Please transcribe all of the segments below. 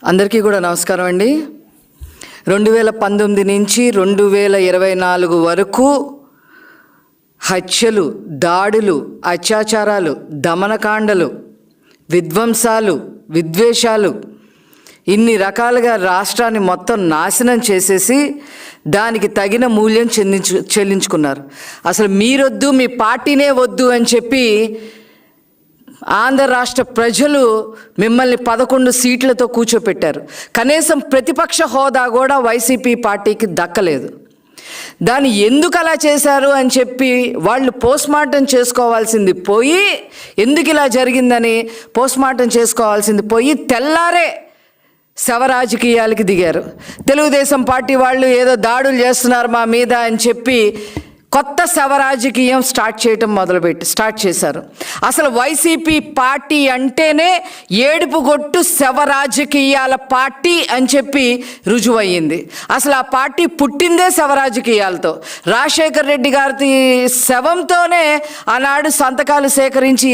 అందరికీ కూడా నమస్కారం అండి. 2019 నుంచి 2024 వరకు హత్యలు, దాడులు, అత్యాచారాలు, దమనకాండలు, విధ్వంసాలు, విద్వేషాలు, ఇన్ని రకాలుగా రాష్ట్రాన్ని మొత్తం నాశనం చేసేసి దానికి తగిన మూల్యం చెల్లించుకున్నారు. అసలు మీరొద్దు, మీ పార్టీనే వద్దు అని చెప్పి ఆంధ్ర రాష్ట్ర ప్రజలు మిమ్మల్ని 11 సీట్లతో కూర్చోపెట్టారు. కనీసం ప్రతిపక్ష హోదా కూడా వైసీపీ పార్టీకి దక్కలేదు. దాన్ని ఎందుకు అలా చేశారు అని చెప్పి వాళ్ళు పోస్ట్మార్టం చేసుకోవాల్సింది పోయి, ఎందుకు ఇలా జరిగిందని పోస్ట్మార్టం చేసుకోవాల్సింది పోయి తెల్లారే శవ రాజకీయాలకి దిగారు. తెలుగుదేశం పార్టీ వాళ్ళు ఏదో దాడులు చేస్తున్నారు మా మీద అని చెప్పి కొత్త శవ రాజకీయం స్టార్ట్ చేశారు. అసలు వైసీపీ పార్టీ అంటేనే ఏడుపుగొట్టు శవ రాజకీయాల పార్టీ అని చెప్పి రుజువయ్యింది. అసలు ఆ పార్టీ పుట్టిందే శవ రాజకీయాలతో. రాజశేఖర్ రెడ్డి గారి శవంతోనే ఆనాడు సంతకాలు సేకరించి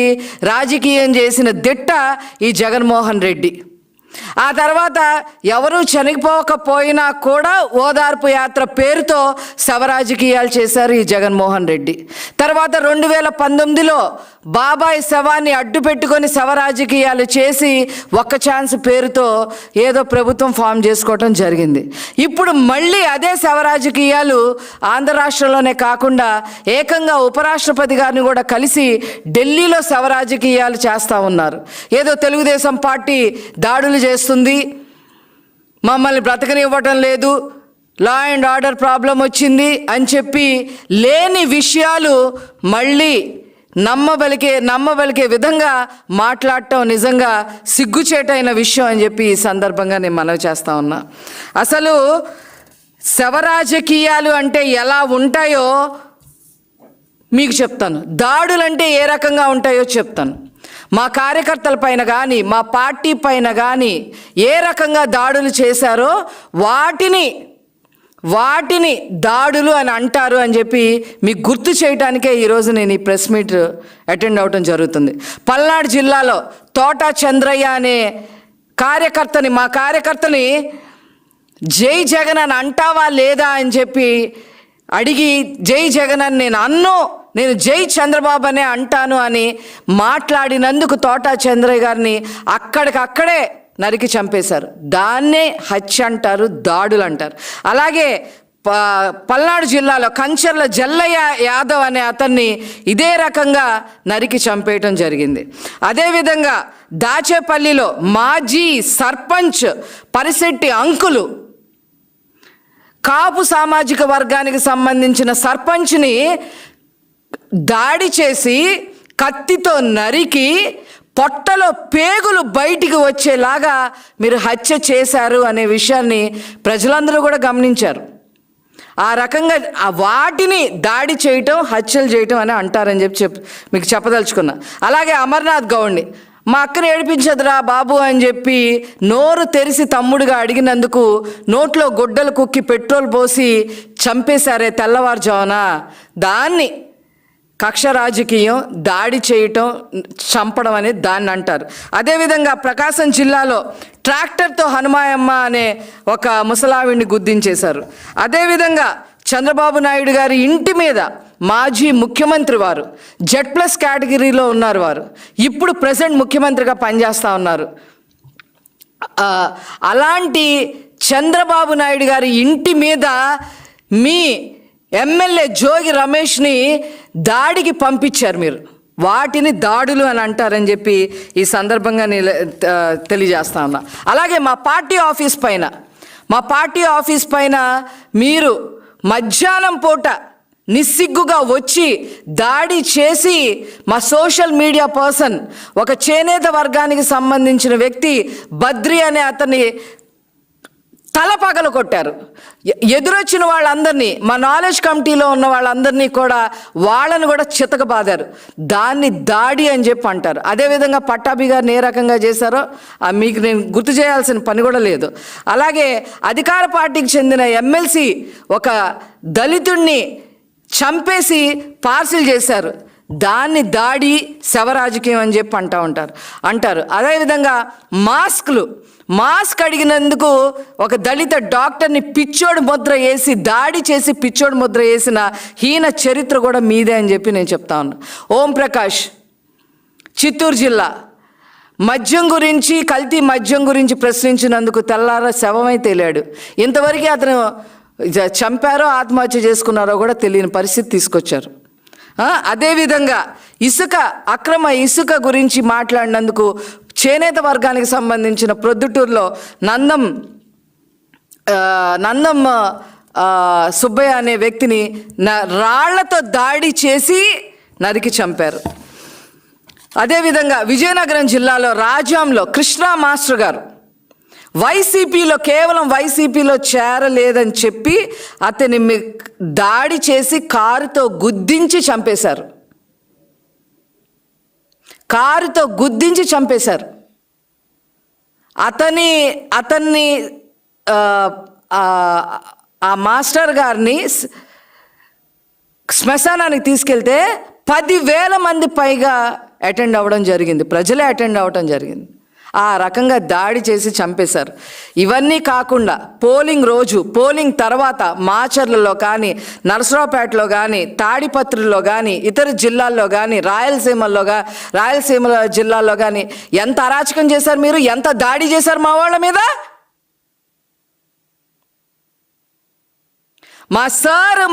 రాజకీయం చేసిన దిట్ట ఈ జగన్మోహన్ రెడ్డి. ఆ తర్వాత ఎవరూ చనిపోకపోయినా కూడా ఓదార్పు యాత్ర పేరుతో శవరాజకీయాలు చేశారు ఈ జగన్మోహన్ రెడ్డి. తర్వాత 2019లో బాబాయ్ శవాన్ని అడ్డు పెట్టుకొని శవరాజకీయాలు చేసి ఒక్క ఛాన్స్ పేరుతో ఏదో ప్రభుత్వం ఫామ్ చేసుకోవటం జరిగింది. ఇప్పుడు మళ్ళీ అదే శవరాజకీయాలు ఆంధ్ర రాష్ట్రంలోనే కాకుండా ఏకంగా ఉపరాష్ట్రపతి గారిని కూడా కలిసి ఢిల్లీలో శవరాజకీయాలు చేస్తూ ఉన్నారు. ఏదో తెలుగుదేశం పార్టీ దాడులు చేస్తుంది, మమ్మల్ని బ్రతకనివ్వటం లేదు, లా అండ్ ఆర్డర్ ప్రాబ్లం వచ్చింది అని చెప్పి లేని విషయాలు మళ్ళీ నమ్మబలికే విధంగా మాట్లాడటం నిజంగా సిగ్గుచేటైన విషయం అని చెప్పి ఈ సందర్భంగా నేను మనవి చేస్తా ఉన్నా. అసలు శవరాజకీయాలు అంటే ఎలా ఉంటాయో మీకు చెప్తాను, దాడులంటే ఏ రకంగా ఉంటాయో చెప్తాను. మా కార్యకర్తల పైన కానీ మా పార్టీ పైన కానీ ఏ రకంగా దాడులు చేశారో వాటిని దాడులు అని అంటారు అని చెప్పి మీకు గుర్తు చేయడానికే ఈరోజు నేను ఈ ప్రెస్ మీట్ అటెండ్ అవ్వటం జరుగుతుంది. పల్నాడు జిల్లాలో తోటా చంద్రయ్య అనే మా కార్యకర్తని జై జగన్ అని అంటావా లేదా అని చెప్పి అడిగి, జై జగన్ అని నేను జై చంద్రబాబు అనే అంటాను అని మాట్లాడినందుకు తోటా చంద్రయ్య గారిని అక్కడికక్కడే నరికి చంపేశారు. దాన్నే హత్య అంటారు, దాడులు అంటారు. అలాగే పల్నాడు జిల్లాలో కంచర్ల జల్లయ్య యాదవ్ అనే అతన్ని ఇదే రకంగా నరికి చంపేయటం జరిగింది. అదేవిధంగా దాచేపల్లిలో మాజీ సర్పంచ్ పరిశెట్టి అంకులు, కాపు సామాజిక వర్గానికి సంబంధించిన సర్పంచ్ని దాడి చేసి కత్తితో నరికి పొట్టలో పేగులు బయటికి వచ్చేలాగా మీరు హత్య చేశారు అనే విషయాన్ని ప్రజలందరూ కూడా గమనించారు. ఆ రకంగా వాటిని దాడి చేయటం, హత్యలు చేయటం అని అంటారని చెప్పి మీకు చెప్పదలుచుకున్నా. అలాగే అమర్నాథ్ గౌడ్ని, మా అక్కని ఏడిపించదురా బాబు అని చెప్పి నోరు తెరిసి తమ్ముడుగా అడిగినందుకు నోట్లో గుడ్డలు కుక్కి పెట్రోల్ పోసి చంపేశారే తెల్లవారుజామున, దాన్ని కక్ష రాజకీయం, దాడి చేయటం, చంపడం అనేది దాన్ని అంటారు. అదేవిధంగా ప్రకాశం జిల్లాలో ట్రాక్టర్తో హనుమాయమ్మ అనే ఒక ముసలావిడిని గుద్దించేశారు. అదేవిధంగా చంద్రబాబు నాయుడు గారి ఇంటి మీద మాజీ ముఖ్యమంత్రి వారు Z+ కేటగిరీలో ఉన్నారు, వారు ఇప్పుడు ప్రెసెంట్ ముఖ్యమంత్రిగా పనిచేస్తూ ఉన్నారు. అలాంటి చంద్రబాబు నాయుడు గారి ఇంటి మీద మీ ఎమ్మెల్యే జోగి రమేష్ని దాడికి పంపించారు మీరు. వాటిని దాడులు అని అంటారని చెప్పి ఈ సందర్భంగా తెలియజేస్తా ఉన్నా. అలాగే మా పార్టీ ఆఫీస్ పైన మీరు మధ్యాహ్నం పూట నిస్సిగ్గుగా వచ్చి దాడి చేసి మా సోషల్ మీడియా పర్సన్, ఒక చేనేత వర్గానికి సంబంధించిన వ్యక్తి బద్రి అనే అతన్ని తల పగలు కొట్టారు. ఎదురొచ్చిన వాళ్ళందరినీ, మా నాలెడ్జ్ కమిటీలో ఉన్న వాళ్ళందరినీ కూడా వాళ్ళని కూడా చితకబాదారు. దాన్ని దాడి అని చెప్పి అంటారు. అదేవిధంగా పట్టాభి గారిని ఏ రకంగా చేశారో మీకు నేను గుర్తు చేయాల్సిన పని కూడా లేదు. అలాగే అధికార పార్టీకి చెందిన ఎమ్మెల్సీ ఒక దళితుడిని చంపేసి పార్సిల్ చేశారు. దాన్ని దాడి శవ రాజకీయం అని చెప్పి అంటారు. అదేవిధంగా మాస్క్ అడిగినందుకు ఒక దళిత డాక్టర్ని పిచ్చోడు ముద్ర వేసి దాడి చేసి పిచ్చోడు ముద్ర వేసిన హీన చరిత్ర కూడా మీదే అని చెప్పి నేను చెప్తా ఉన్నా. ఓం ప్రకాష్, చిత్తూరు జిల్లా, కల్తీ మద్యం గురించి ప్రశ్నించినందుకు తెల్లార శవమై తేలాడు. ఇంతవరకు అతను చంపారో ఆత్మహత్య చేసుకున్నారో కూడా తెలియని పరిస్థితి తీసుకొచ్చారు. అదేవిధంగా అక్రమ ఇసుక గురించి మాట్లాడినందుకు చేనేత వర్గానికి సంబంధించిన ప్రొద్దుటూరులో నందం సుబ్బయ్య అనే వ్యక్తిని రాళ్లతో దాడి చేసి నరికి చంపారు. అదేవిధంగా విజయనగరం జిల్లాలో రాజాంలో కృష్ణా మాస్టర్ గారు కేవలం వైసీపీలో చేరలేదని చెప్పి అతని దాడి చేసి కారుతో గుద్దించి చంపేశారు. అతన్ని ఆ మాస్టర్ గారిని శ్మశానానికి తీసుకెళ్తే 10,000 మంది పైగా అటెండ్ అవ్వడం జరిగింది. ప్రజలే అటెండ్ అవ్వడం జరిగింది. ఆ రకంగా దాడి చేసి చంపేశారు. ఇవన్నీ కాకుండా పోలింగ్ తర్వాత మాచర్లలో కానీ, నరసరావుపేటలో కానీ, తాడిపత్రిలో కానీ, ఇతర జిల్లాల్లో కానీ, రాయలసీమ జిల్లాల్లో కానీ ఎంత అరాచకం చేశారు మీరు, ఎంత దాడి చేశారు మా వాళ్ళ మీద.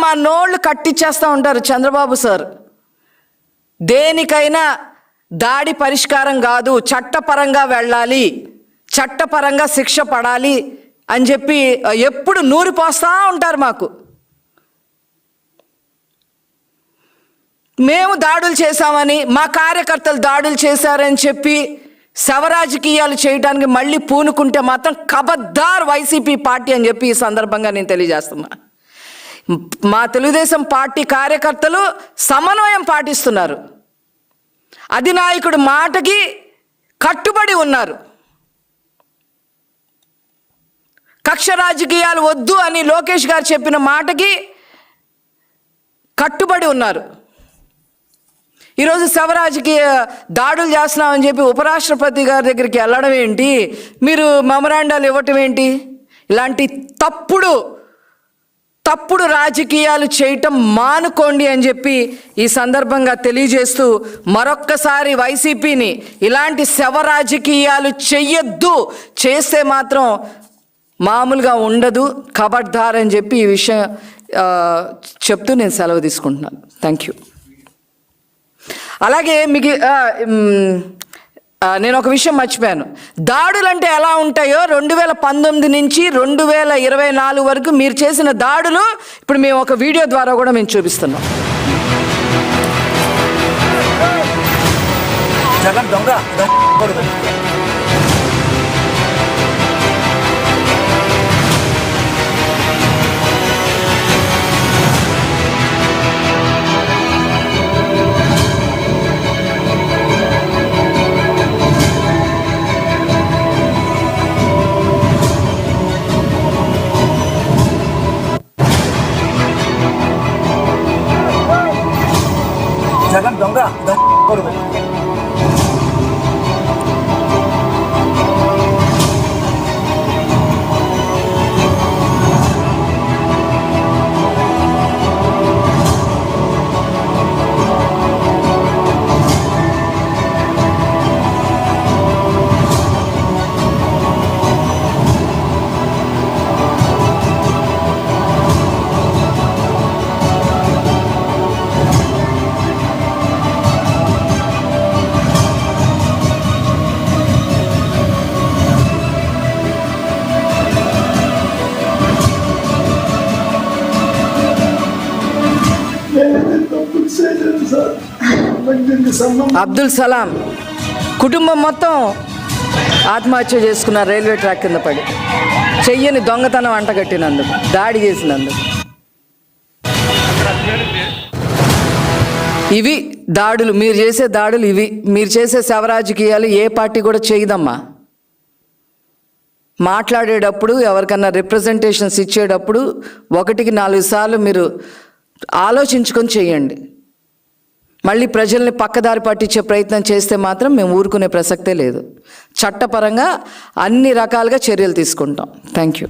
మా నోళ్ళు కట్టిచ్చేస్తూ ఉంటారు చంద్రబాబు సార్. దేనికైనా దాడి పరిష్కారం కాదు, చట్టపరంగా వెళ్ళాలి, చట్టపరంగా శిక్ష పడాలి అని చెప్పి ఎప్పుడు నూరి పోస్తూ ఉంటారు మాకు. మేము దాడులు చేశామని, మా కార్యకర్తలు దాడులు చేశారని చెప్పి శవరాజకీయాలు చేయడానికి మళ్ళీ పూనుకుంటే మాత్రం ఖబర్దార్ వైసీపీ పార్టీ అని చెప్పి ఈ సందర్భంగా నేను తెలియజేస్తున్నా. మా తెలుగుదేశం పార్టీ కార్యకర్తలు సమన్వయం పాటిస్తున్నారు. అధినాయకుడి మాటకి కట్టుబడి ఉన్నారు. కక్ష రాజకీయాలు వద్దు అని లోకేష్ గారు చెప్పిన మాటకి కట్టుబడి ఉన్నారు. ఈరోజు శవరాజకీయ దాడులు చేస్తున్నామని చెప్పి ఉపరాష్ట్రపతి గారి దగ్గరికి వెళ్ళడం ఏంటి, మీరు మెమరాండాలు ఇవ్వటం ఏంటి? ఇలాంటి తప్పుడు రాజకీయాలు చేయటం మానుకోండి అని చెప్పి ఈ సందర్భంగా తెలియజేస్తూ మరొక్కసారి వైసీపీని ఇలాంటి శవ రాజకీయాలు చెయ్యొద్దు, చేస్తే మాత్రం మామూలుగా ఉండదు, ఖబర్దార్ అని చెప్పి ఈ విషయం చెప్తూ నేను సెలవు తీసుకుంటున్నాను. Thank you. అలాగే నేను ఒక విషయం మర్చిపోయాను. దాడులు అంటే ఎలా ఉంటాయో 2019 నుంచి 2024 వరకు మీరు చేసిన దాడులు ఇప్పుడు మేము ఒక వీడియో ద్వారా కూడా మేము చూపిస్తున్నాం. జగన్ దొంగ జగన్ దొంగ అబ్దుల్ సలాం కుటుంబం మొత్తం ఆత్మహత్య చేసుకున్నారు రైల్వే ట్రాక్ కింద పడి, చెయ్యని దొంగతనం అంటగట్టినందుకు, దాడి చేసినందుకు. ఇవి దాడులు, మీరు చేసే దాడులు ఇవి. మీరు చేసే శవరాజకీయాలు ఏ పార్టీ కూడా చేయదమ్మా. మాట్లాడేటప్పుడు ఎవరికన్నా రిప్రజెంటేషన్స్ ఇచ్చేటప్పుడు 1కి 4 సార్లు మీరు ఆలోచించుకొని చేయండి. మళ్ళీ ప్రజల్ని పక్కదారి పట్టించే ప్రయత్నం చేస్తే మాత్రం మేము ఊరుకునే ప్రసక్తే లేదు. చట్టపరంగా అన్ని రకాలుగా చర్యలు తీసుకుంటాం. Thank you.